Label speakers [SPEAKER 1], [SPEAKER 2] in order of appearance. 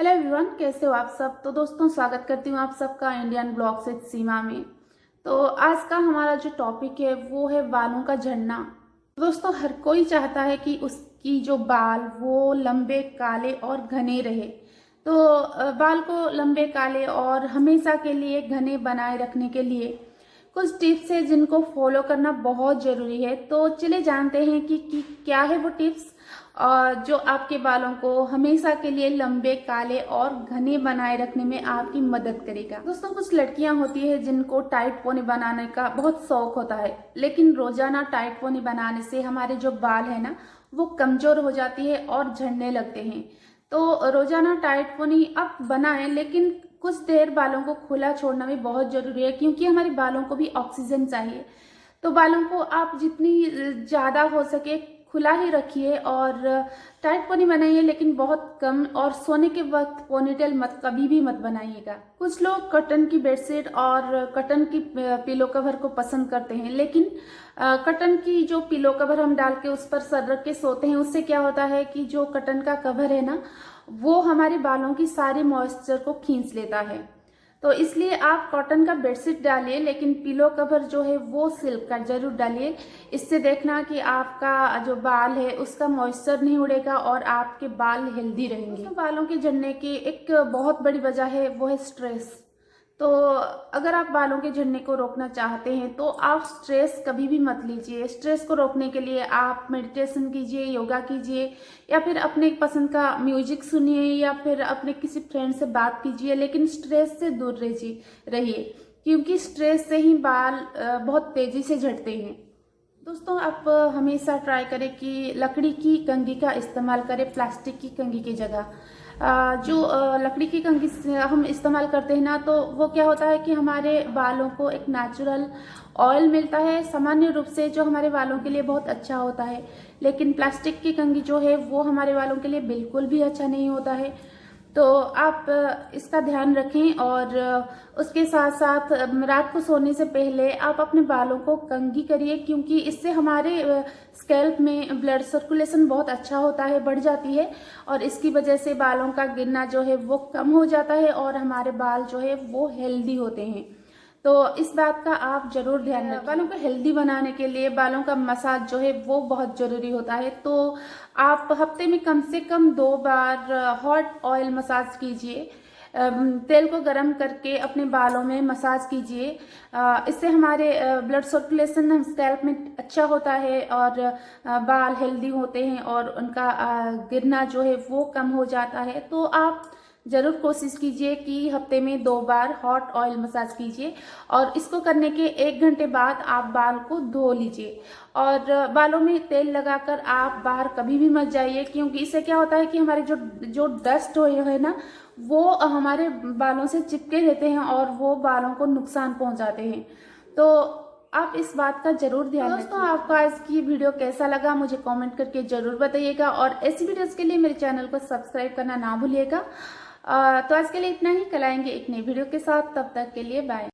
[SPEAKER 1] Hello everyone, कैसे हो आप सब। तो दोस्तों, स्वागत करती हूँ आप सबका इंडियन ब्लॉग्स विद सीमा में। तो आज का हमारा जो टॉपिक है वो है बालों का झड़ना। दोस्तों, हर कोई चाहता है कि उसकी जो बाल वो लंबे, काले और घने रहे। तो बाल को लंबे, काले और हमेशा के लिए घने बनाए रखने के लिए कुछ टिप्स है जिनको फॉलो करना बहुत ज़रूरी है। तो चलिए जानते हैं कि क्या है वो टिप्स जो आपके बालों को हमेशा के लिए लंबे, काले और घने बनाए रखने में आपकी मदद करेगा। दोस्तों, कुछ लड़कियां होती है जिनको टाइट पोनी बनाने का बहुत शौक होता है, लेकिन रोजाना टाइट पोनी बनाने से हमारे जो बाल है ना वो कमजोर हो जाती है और झड़ने लगते हैं। तो रोजाना टाइट पोनी आप बनाएं, लेकिन कुछ देर बालों को खुला छोड़ना भी बहुत जरूरी है, क्योंकि हमारे बालों को भी ऑक्सीजन चाहिए। तो बालों को आप जितनी ज़्यादा हो सके खुला ही रखिए और टाइट पोनी बनाइए, लेकिन बहुत कम। और सोने के वक्त पोनीटेल कभी भी मत बनाइएगा। कुछ लोग कॉटन की बेडशीट और कॉटन की पिलो कवर को पसंद करते हैं, लेकिन कॉटन की जो पिलो कवर हम डाल के उस पर सर रख के सोते हैं, उससे क्या होता है कि जो कॉटन का कवर है ना वो हमारे बालों की सारी मॉइस्चर को खींच लेता है। तो इसलिए आप कॉटन का बेडशीट डालिए, लेकिन पिलो कवर जो है वो सिल्क का जरूर डालिए। इससे देखना कि आपका जो बाल है उसका मॉइस्चर नहीं उड़ेगा और आपके बाल हेल्दी रहेंगे। तो बालों के झड़ने की एक बहुत बड़ी वजह है वो है स्ट्रेस। तो अगर आप बालों के झड़ने को रोकना चाहते हैं तो आप स्ट्रेस कभी भी मत लीजिए। स्ट्रेस को रोकने के लिए आप मेडिटेशन कीजिए, योगा कीजिए, या फिर अपने पसंद का म्यूजिक सुनिए, या फिर अपने किसी फ्रेंड से बात कीजिए, लेकिन स्ट्रेस से दूर रहिए, क्योंकि स्ट्रेस से ही बाल बहुत तेजी से झड़ते हैं। दोस्तों, आप हमेशा ट्राई करें कि लकड़ी की कंघी का इस्तेमाल करें प्लास्टिक की कंघी की जगह। जो लकड़ी की कंघी हम इस्तेमाल करते हैं ना, तो वो क्या होता है कि हमारे बालों को एक नेचुरल ऑयल मिलता है, सामान्य रूप से जो हमारे बालों के लिए बहुत अच्छा होता है। लेकिन प्लास्टिक की कंघी जो है वो हमारे बालों के लिए बिल्कुल भी अच्छा नहीं होता है। तो आप इसका ध्यान रखें। और उसके साथ साथ रात को सोने से पहले आप अपने बालों को कंघी करिए, क्योंकि इससे हमारे स्कैल्प में ब्लड सर्कुलेशन बहुत अच्छा होता है, बढ़ जाती है, और इसकी वजह से बालों का गिरना जो है वो कम हो जाता है और हमारे बाल जो है वो हेल्दी होते हैं। तो इस बात का आप जरूर ध्यान रखें। बालों को हेल्दी बनाने के लिए बालों का मसाज जो है वो बहुत जरूरी होता है। तो आप हफ्ते में कम से कम 2 बार हॉट ऑयल मसाज कीजिए। तेल को गर्म करके अपने बालों में मसाज कीजिए। इससे हमारे ब्लड सर्कुलेशन स्कैल्प में अच्छा होता है और बाल हेल्दी होते हैं और उनका गिरना जो है वो कम हो जाता है। तो आप जरूर कोशिश कीजिए कि हफ्ते में 2 बार हॉट ऑयल मसाज कीजिए, और इसको करने के 1 घंटे बाद आप बाल को धो लीजिए। और बालों में तेल लगाकर आप बाहर कभी भी मत जाइए, क्योंकि इससे क्या होता है कि हमारे जो डस्ट है ना वो हमारे बालों से चिपके रहते हैं और वो बालों को नुकसान पहुंचाते हैं। तो आप इस बात का जरूर ध्यान रखें। दोस्तों, आपको आज की वीडियो कैसा लगा मुझे कमेंट करके जरूर बताइएगा, और ऐसी वीडियोस के लिए मेरे चैनल को सब्सक्राइब करना ना भूलिएगा। तो आज के लिए इतना ही। कल आएंगे एक नई वीडियो के साथ, तब तक के लिए बाय।